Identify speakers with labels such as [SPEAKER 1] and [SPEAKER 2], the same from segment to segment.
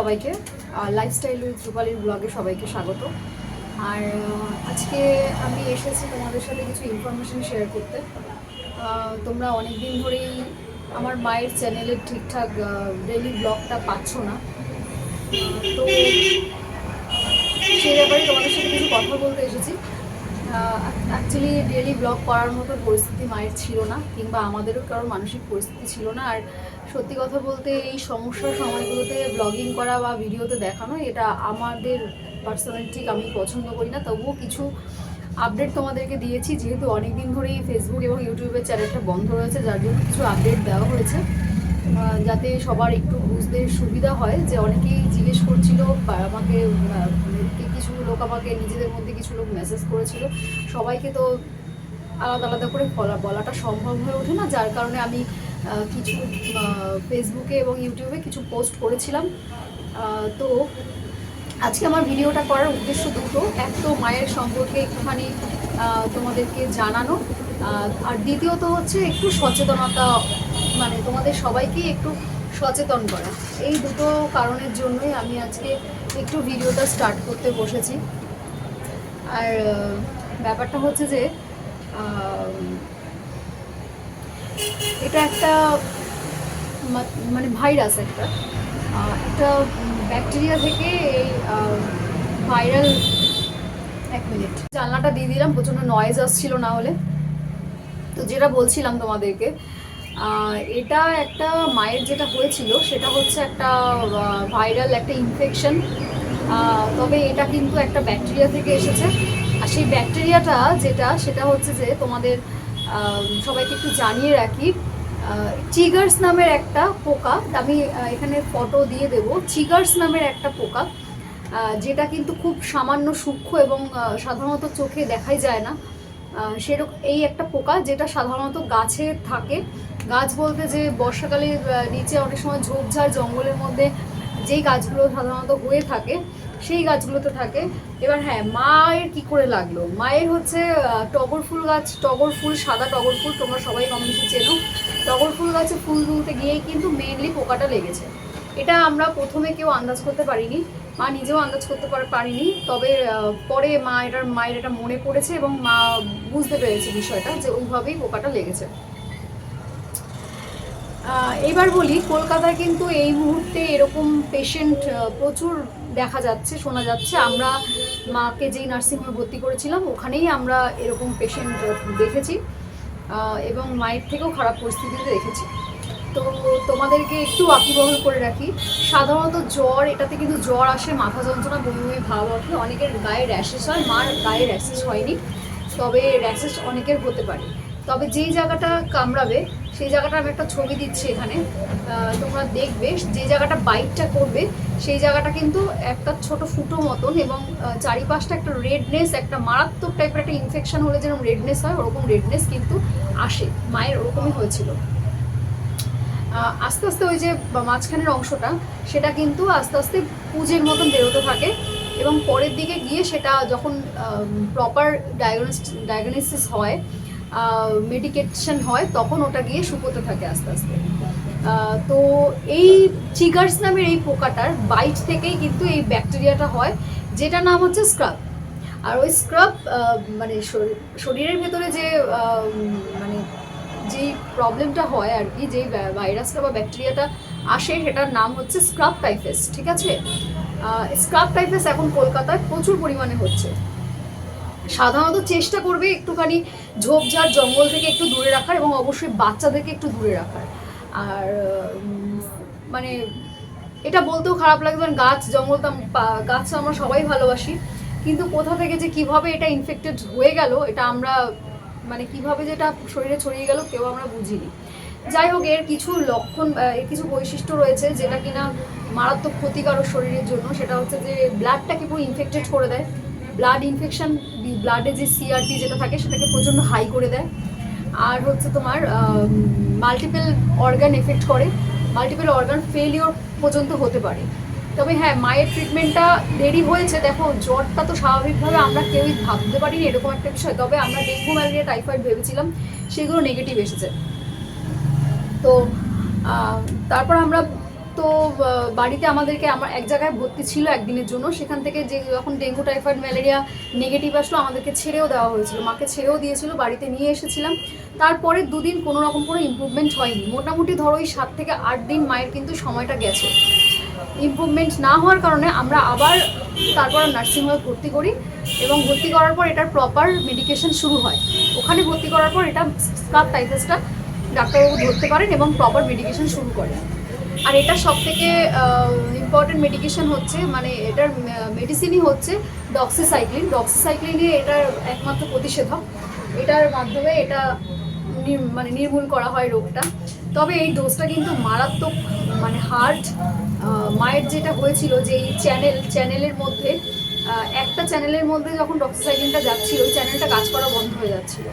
[SPEAKER 1] সবাইকে lifestyle with রূপালীর ব্লগে সবাইকে স্বাগত। আর আজকে আমি এসেছি তোমাদের সাথে কিছু ইনফরমেশন শেয়ার করতে। তোমরা অনেক দিন ধরেই আমার মায়ের চ্যানেলের ঠিকঠাক ডেইলি ব্লগটা পাচ্ছ না, তো সেই ব্যাপারে তোমাদের সাথে কিছু কথা বলতে এসেছি। অ্যাকচুয়ালি ডেইলি ব্লগ করার মতো পরিস্থিতি মায়ের ছিল না, কিংবা আমাদেরও কারোর মানসিক পরিস্থিতি ছিল না। আর সত্যি কথা বলতে এই সমস্যার সময়গুলোতে ব্লগিং করা বা ভিডিওতে দেখানো, এটা আমাদের পার্সোনালি ঠিক আমি পছন্দ করি না। তবুও কিছু আপডেট তোমাদেরকে দিয়েছি, যেহেতু অনেক দিন ধরেই ফেসবুক এবং ইউটিউবের চ্যানেলটা বন্ধ রয়েছে, যার জন্য কিছু আপডেট দেওয়া হয়েছে, যাতে সবার একটু বুঝতে সুবিধা হয়। যে অনেকেই জিজ্ঞেস করছিল আমাকে, কিছু লোক আমাকে নিজেদের মধ্যে কিছু লোক মেসেজ করেছিল, সবাইকে তো আলাদা আলাদা করে বলাটা সম্ভব হয়ে ওঠে না, যার কারণে আমি কিছু ফেসবুকে এবং ইউটিউবে কিছু পোস্ট করেছিলাম। তো আজকে আমার ভিডিওটা করার উদ্দেশ্য দুটো, এক তো মায়ের সম্পর্কে একটুখানি তোমাদেরকে জানানো, আর দ্বিতীয়ত হচ্ছে একটু সচেতনতা, মানে তোমাদের সবাইকে একটু সচেতন করা। এই দুটো কারণের জন্যই আমি আজকে একটু ভিডিওটা স্টার্ট করতে বসেছি। আর ব্যাপারটা হচ্ছে যে এটা একটা মানে ভাইরাস, একটা ব্যাকটেরিয়া থেকে এই ভাইরাল। এক মিনিট, জানলাটা দিয়ে দিলাম, প্রচণ্ড নয়েজ আসছিল না হলে। তো যেটা বলছিলাম তোমাদেরকে, এটা একটা মায়ের যেটা হয়েছিল সেটা হচ্ছে একটা ভাইরাল একটা ইনফেকশন। তবে এটা কিন্তু একটা ব্যাকটেরিয়া থেকে এসেছে। আর সেই ব্যাকটেরিয়াটা যেটা, সেটা হচ্ছে যে তোমাদের সবাইকে একটু জানিয়ে রাখি, চিগার্স নামের একটা পোকা, আমি এখানে ফটো দিয়ে দেবো। চিগার্স নামের একটা পোকা, যেটা কিন্তু খুব সামান্য সূক্ষ্ম এবং সাধারণত চোখে দেখাই যায় না। সেরকম এই একটা পোকা, যেটা সাধারণত গাছে থাকে। গাছ বলতে যে বর্ষাকালে নিচে অনেক সময় ঝোপঝাড় জঙ্গলের মধ্যে যেই গাছগুলো সাধারণত হয়ে থাকে, সেই গাছগুলোতে থাকে। এবার হ্যাঁ, মায়ের কি করে লাগলো? মায়ের হচ্ছে টগর ফুল গাছ, টগর ফুল, সাদা টগর ফুল, তোমরা সবাই কম বেশি চেনো। টগর ফুল গাছে ফুল তুলতে গিয়েই কিন্তু মেনলি পোকাটা লেগেছে। এটা আমরা প্রথমে কেউ আন্দাজ করতে পারিনি, মা নিজেও আন্দাজ করতে পারিনি। তবে পরে মায়ের এটা মনে পড়েছে এবং মা বুঝতে পেরেছে বিষয়টা, যে ওইভাবেই পোকাটা লেগেছে। এবার বলি, কলকাতায় কিন্তু এই মুহূর্তে এরকম পেশেন্ট প্রচুর দেখা যাচ্ছে, শোনা যাচ্ছে। আমরা মাকে যেই নার্সিংহোমে ভর্তি করেছিলাম, ওখানেই আমরা এরকম পেশেন্ট দেখেছি, এবং মায়ের থেকেও খারাপ পরিস্থিতিতে দেখেছি। তো তোমাদেরকে একটু ওয়াকিবহাল করে রাখি। সাধারণত জ্বর, এটাতে কিন্তু জ্বর আসে, মাথা যন্ত্রণা, বমি বমি ভাব আসে, অনেকের গায়ে র্যাশেস হয়। মার গায়ে র্যাশেস হয়নি, তবে র্যাশেস অনেকের হতে পারে। তবে যেই জায়গাটা কামড়াবে সেই জায়গাটা আমি একটা ছবি দিচ্ছি এখানে, তোমরা দেখবে। যে জায়গাটা বাইটটা করবে সেই জায়গাটা কিন্তু একটা ছোট ফুটো মতন, এবং চারিপাশটা একটা রেডনেস, একটা মারাত্মক টাইপের একটা ইনফেকশন হলে যেরকম রেডনেস হয়, ওরকম রেডনেস কিন্তু আসে। মায়ের ওরকমই হয়েছিল। আস্তে আস্তে ওই যে মাঝখানের অংশটা, সেটা কিন্তু আস্তে আস্তে পুজের মতন বেরোতে থাকে, এবং পরের দিকে গিয়ে সেটা যখন প্রপার ডায়াগনোসিস হয়, মেডিকেশন হয়, তখন ওটা গিয়ে শুকোতে থাকে আস্তে আস্তে। তো এই চিগার্স নামের এই পোকাটার বাইট থেকেই কিন্তু এই ব্যাকটেরিয়াটা হয়, যেটা নাম হচ্ছে স্ক্রাব। আর ওই স্ক্রাব মানে শরীরের ভেতরে যে মানে যেই প্রবলেমটা হয় আর কি, যেই ভাইরাসটা বা ব্যাকটেরিয়াটা আসে, সেটার নাম হচ্ছে স্ক্রাব টাইফাস। ঠিক আছে, স্ক্রাব টাইফাস এখন কলকাতায় প্রচুর পরিমাণে হচ্ছে। সাধারণত চেষ্টা করবে একটুখানি ঝোপঝাড় জঙ্গল থেকে একটু দূরে রাখার, এবং অবশ্যই বাচ্চাদেরকে একটু দূরে রাখার। আর মানে এটা বলতেও খারাপ লাগবে, কারণ গাছ জঙ্গল তো গাছ আমরা সবাই ভালোবাসি, কিন্তু কোথা থেকে যে কিভাবে এটা ইনফেক্টেড হয়ে গেল, এটা আমরা মানে কিভাবে যেটা শরীরে ছড়িয়ে গেল কেউ আমরা বুঝিনি। যাই হোক, এর কিছু লক্ষণ, এর কিছু বৈশিষ্ট্য রয়েছে যেটা কিনা মারাত্মক ক্ষতিকারক শরীরের জন্য। সেটা হচ্ছে যে ব্লাডটাকে পুরো ইনফেক্টেড করে দেয়। ব্লাড ইনফেকশন, ব্লাডে যে সিআরটি যেটা থাকে সেটাকে প্রচণ্ড হাই করে দেয়। আর হচ্ছে তোমার মাল্টিপল অর্গান এফেক্ট করে, মাল্টিপল অর্গান ফেলিওর পর্যন্ত হতে পারে। তবে হ্যাঁ, মায়ের ট্রিটমেন্টটা দেরি হয়েছে। দেখো, জ্বরটা তো স্বাভাবিকভাবে আমরা কেউই ভাবতে পারিনি এরকম একটা বিষয়। তবে আমরা ডেঙ্গু, ম্যালেরিয়া, টাইফয়েড ভেবেছিলাম, সেগুলো নেগেটিভ এসেছে। তো তারপর আমরা তো বাড়িতে আমাদেরকে আমার এক জায়গায় ভর্তি ছিল একদিনের জন্য, সেখান থেকে যে যখন ডেঙ্গু টাইফয়েড ম্যালেরিয়া নেগেটিভ আসলো আমাদেরকে ছেড়েও দেওয়া হয়েছিল, মাকে ছেড়েও দিয়েছিল, বাড়িতে নিয়ে এসেছিলাম। তারপরে 2 দিন কোনো রকম কোনো ইমপ্রুভমেন্ট হয়নি, মোটামুটি ধরো ওই 7 থেকে 8 দিন মায়ের কিন্তু সময়টা গেছে। ইমপ্রুভমেন্ট না হওয়ার কারণে আমরা আবার তারপর নার্সিংহোমে ভর্তি করি, এবং ভর্তি করার পর এটার প্রপার মেডিকেশন শুরু হয়। ওখানে ভর্তি করার পর এটা স্কাব টাইফাসটা ডাক্তারবাবু ধরতে পারেন এবং প্রপার মেডিকেশন শুরু করেন। আর এটা সব থেকে ইম্পর্টেন্ট মেডিকেশন হচ্ছে, মানে এটার মেডিসিনই হচ্ছে ডক্সিসাইক্লিন। ডক্সিসাইক্লিনই এটার একমাত্র প্রতিষেধক, এটার মাধ্যমে এটা মানে নির্মূল করা হয় রোগটা। তবে এই ডোজটা কিন্তু মারাত্মক, মানে হার্ড। মায়ের যেটা হয়েছিল যে এই চ্যানেলের মধ্যে একটা চ্যানেলের মধ্যে যখন ডক্সিসাইক্লিনটা যাচ্ছিল ওই চ্যানেলটা কাজ করা বন্ধ হয়ে যাচ্ছিল,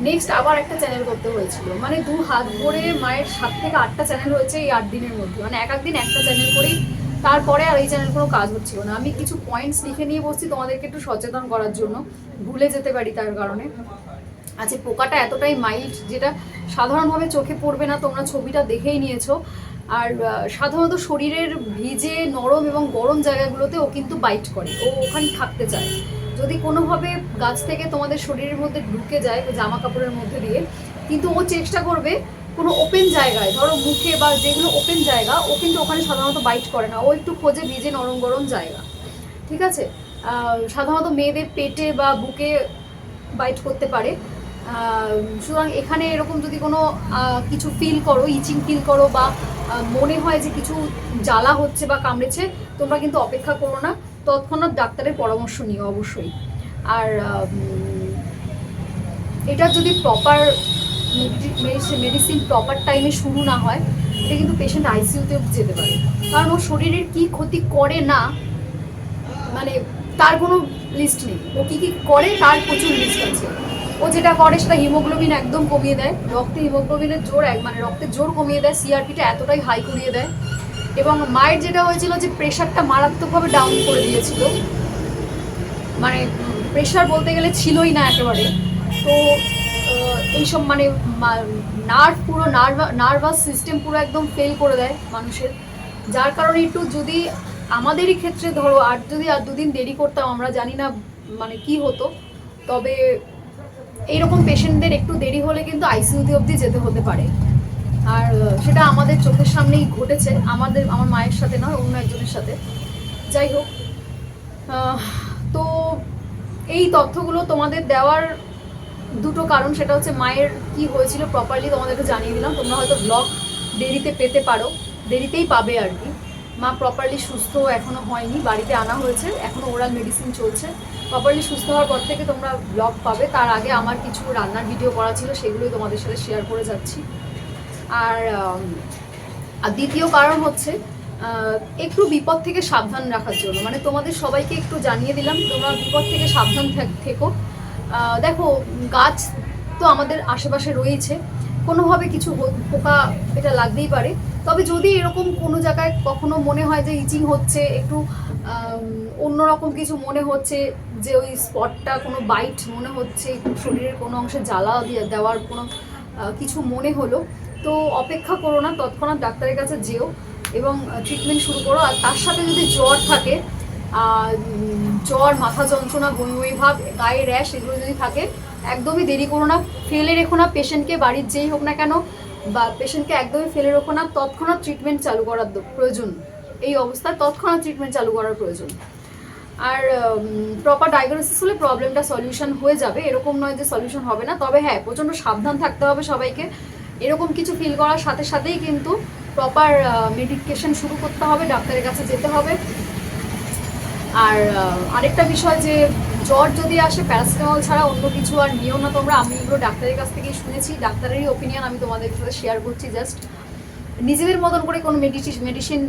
[SPEAKER 1] নেক্সট আবার একটা চ্যানেল করতে হয়েছিল, মানে 2 হাত ভরে মায়ের 7 থেকে 8টা চ্যানেল হয়েছে এই 8 দিনের মধ্যে, মানে এক দিন একটা চ্যানেল করেই। তারপরে আর এই চ্যানেল কোনো কাজ হচ্ছিল না। আমি কিছু পয়েন্টস লিখে নিয়ে বসছি তোমাদেরকে একটু সচেতন করার জন্য, ভুলে যেতে পারি তার কারণে। আচ্ছা, পোকাটা এতটাই মাইল্ড যেটা সাধারণভাবে চোখে পড়বে না, তোমরা ছবিটা দেখেই নিয়েছো। আর সাধারণত শরীরের ভিজে নরম এবং গরম জায়গাগুলোতে ও কিন্তু বাইট করে, ও ওখানে থাকতে চায়। যদি কোনোভাবে গাছ থেকে তোমাদের শরীরের মধ্যে ঢুকে যায় জামা কাপড়ের মধ্যে দিয়ে, কিন্তু ও চেষ্টা করবে কোনো ওপেন জায়গায়, ধরো মুখে বা যেগুলো ওপেন জায়গা, ও কিন্তু ওখানে সাধারণত বাইট করে না, ও একটু খোঁজে ভিজে নরম গরম জায়গা। ঠিক আছে, সাধারণত মেয়েদের পেটে বা বুকে বাইট করতে পারে। সুতরাং এখানে এরকম যদি কোনো কিছু ফিল করো, ইচিং ফিল করো, বা মনে হয় যে কিছু জ্বালা হচ্ছে বা কামড়েছে, তোমরা কিন্তু অপেক্ষা করো না, তৎক্ষণাৎ ডাক্তারের পরামর্শ নিও অবশ্যই। আর এটা যদি প্রপার মেডিসিন প্রপার টাইমে শুরু না হয়, এটা কিন্তু পেশেন্ট আইসিইউতেও যেতে পারে। কারণ ওর শরীরের কী ক্ষতি করে না, মানে তার কোনো লিস্ট নেই। ও কী কী করে তার প্রচুর লিস্ট আছে। ও যেটা করে সেটা হিমোগ্লোবিন একদম কমিয়ে দেয়, রক্তে হিমোগ্লোবিনের জোর মানে রক্তের জোর কমিয়ে দেয়, সিআরপিটা এতটাই হাই করিয়ে দেয়। এবং মায়ের যেটা হয়েছিল যে প্রেশারটা মারাত্মকভাবে ডাউন করে দিয়েছিল, মানে প্রেশার বলতে গেলে ছিলই না একেবারে। তো এইসব মানে নার্ভ পুরো নার্ভাস সিস্টেম পুরো একদম ফেল করে দেয় মানুষের, যার কারণে একটু যদি আমাদেরই ক্ষেত্রে ধরো আর 2 দিন দেরি করতাম, আমরা জানি না মানে কি হতো। তবে এইরকম পেশেন্টদের একটু দেরি হলে কিন্তু আইসিইউতে অবধি যেতে হতে পারে। আর সেটা আমাদের চোখের সামনেই ঘটেছে, আমার মায়ের সাথে নয়, অন্য একজনের সাথে। যাই হোক, তো এই তথ্যগুলো তোমাদের দেওয়ার 2টো কারণ, সেটা হচ্ছে মায়ের কি হয়েছিল প্রপারলি তোমাদেরকে জানিয়ে দিলাম। তোমরা হয়তো ব্লগ দেরিতে পেতে পারো, দেরিতেই পাবে আর কি। মা প্রপারলি সুস্থ এখনও হয়নি, বাড়িতে আনা হয়েছে, এখনও ওরাল মেডিসিন চলছে। প্রপারলি সুস্থ হওয়ার পর থেকে তোমরা ব্লগ পাবে। তার আগে আমার কিছু রান্নার ভিডিও করা ছিল, সেগুলোই তোমাদের সাথে শেয়ার করে যাচ্ছি। আর দ্বিতীয় কারণ হচ্ছে একটু বিপদ থেকে সাবধান রাখার জন্য, মানে তোমাদের সবাইকে একটু জানিয়ে দিলাম তোমরা বিপদ থেকে সাবধান থেকো। দেখো, গাছ তো আমাদের আশেপাশে রয়েছে, কোনোভাবে কিছু পোকা এটা লাগতেই পারে। তবে যদি এরকম কোনো জায়গায় কখনো মনে হয় যে ইচিং হচ্ছে, একটু অন্যরকম কিছু মনে হচ্ছে, যে ওই স্পটটা কোনো বাইট মনে হচ্ছে, শরীরের কোনো অংশে জ্বালা দেওয়ার কোনো কিছু মনে হলো, তো অপেক্ষা করো না, তৎক্ষণাৎ ডাক্তারের কাছে যেও এবং ট্রিটমেন্ট শুরু করো। আর তার সাথে যদি জ্বর থাকে, জ্বর, মাথা যন্ত্রণা, বমি ভাব, গায়ে র্যাশ, এগুলো যদি থাকে, একদমই দেরি করো না, ফেলে রেখো না পেশেন্টকে, বাড়ির যেই হোক না কেন, বা পেশেন্টকে একদমই ফেলে রেখো না, তৎক্ষণাৎ ট্রিটমেন্ট চালু করার প্রয়োজন। এই অবস্থায় তৎক্ষণাৎ ট্রিটমেন্ট চালু করার প্রয়োজন। আর প্রপার ডায়াগনোসিস হলে প্রবলেমটা সলিউশন হয়ে যাবে, এরকম নয় যে সলিউশন হবে না। তবে হ্যাঁ, প্রচণ্ড সাবধান থাকতে হবে সবাইকে। এরকম কিছু ফিল করার সাথে সাথেই কিন্তু প্রপার মেডিকেশন শুরু করতে হবে, ডাক্তারের কাছে যেতে হবে। আর আরেকটা বিষয়, যে জ্বর যদি আসে প্যারাসিটামল ছাড়া অন্য কিছু আর নিও না তোমরা। আমি এগুলো ডাক্তারের কাছ থেকেই শুনেছি, ডাক্তারেরই ওপিনিয়ন আমি তোমাদের সাথে শেয়ার করছি। জাস্ট নিজেদের মতন করে কোনো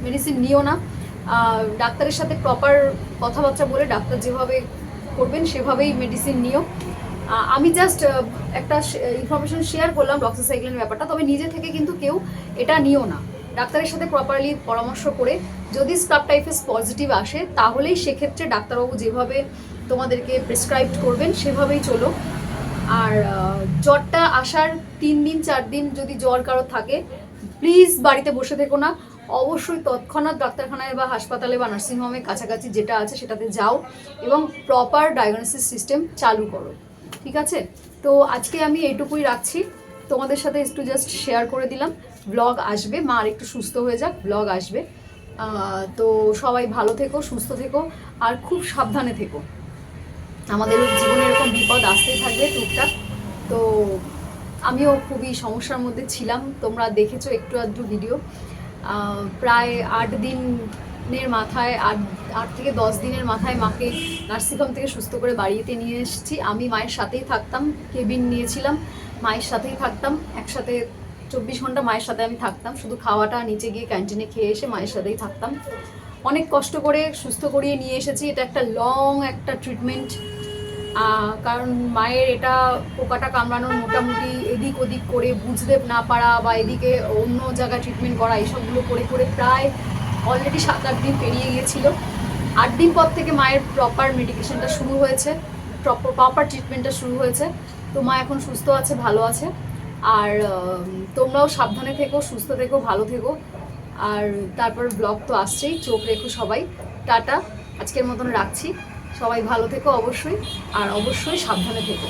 [SPEAKER 1] মেডিসিন নিও না। ডাক্তারের সাথে প্রপার কথাবার্তা বলে ডাক্তার যেভাবে করবেন সেভাবেই মেডিসিন নিও। আমি জাস্ট একটা ইনফরমেশন শেয়ার করলাম ডক্সিসাইক্লিনের ব্যাপারটা, তবে নিজে থেকে কিন্তু কেউ এটা নিও না। ডাক্তারের সাথে প্রপারলি পরামর্শ করে যদি স্কাব টাইফাস পজিটিভ আসে, তাহলেই সেক্ষেত্রে ডাক্তারবাবু যেভাবে তোমাদেরকে প্রেসক্রাইব করবেন সেভাবেই চলো। আর জ্বরটা আসার 3 দিন 4 দিন যদি জ্বর কারো থাকে, প্লিজ বাড়িতে বসে থেকো না, অবশ্যই তৎক্ষণাৎ ডাক্তারখানায় বা হাসপাতালে বা নার্সিংহোমে কাছাকাছি যেটা আছে সেটাতে যাও এবং প্রপার ডায়াগনোসিস সিস্টেম চালু করো, ঠিক আছে? তো আজকে আমি এইটুকুই রাখছি, তোমাদের সাথে একটু জাস্ট শেয়ার করে দিলাম। ব্লগ আসবে, মা আর একটু সুস্থ হয়ে যাক, ব্লগ আসবে। তো সবাই ভালো থেকো, সুস্থ থেকো, আর খুব সাবধানে থেকো। আমাদের জীবনে এরকম বিপদ আসতেই থাকবে টুকটাক। তো আমিও খুবই সমস্যার মধ্যে ছিলাম, তোমরা দেখেছো একটু আধটু ভিডিও। প্রায় 8 দিনের মাথায়, 8 থেকে 10 দিনের মাথায় মাকে নার্সিংহোম থেকে সুস্থ করে বাড়িতে নিয়ে এসেছি। আমি মায়ের সাথেই থাকতাম, কেবিন নিয়েছিলাম, মায়ের সাথেই থাকতাম, একসাথে 24 ঘন্টা মায়ের সাথে আমি থাকতাম। শুধু খাওয়াটা নিচে গিয়ে ক্যান্টিনে খেয়ে এসে মায়ের সাথেই থাকতাম। অনেক কষ্ট করে সুস্থ করিয়ে নিয়ে এসেছি। এটা একটা লং একটা ট্রিটমেন্ট, কারণ মায়ের এটা পোকাটা কামড়ানোর মোটামুটি এদিক ওদিক করে বুঝতে না পারা বা এদিকে অন্য জায়গায় ট্রিটমেন্ট করা, এসবগুলো করে করে প্রায় অলরেডি 7-8 দিন পেরিয়ে গিয়েছিল। 8 দিন পর থেকে মায়ের প্রপার মেডিকেশনটা শুরু হয়েছে, প্রপার ট্রিটমেন্টটা শুরু হয়েছে। তো মা এখন সুস্থ আছে, ভালো আছে। আর তোমরাও সাবধানে থেকো, সুস্থ থেকো, ভালো থেকো। আর তারপর ব্লগ তো আসছেই, চোখ রেখো সবাই। টাটা, আজকের মতন রাখছি। সবাই ভালো থেকো অবশ্যই, আর অবশ্যই সাবধানে থেকো।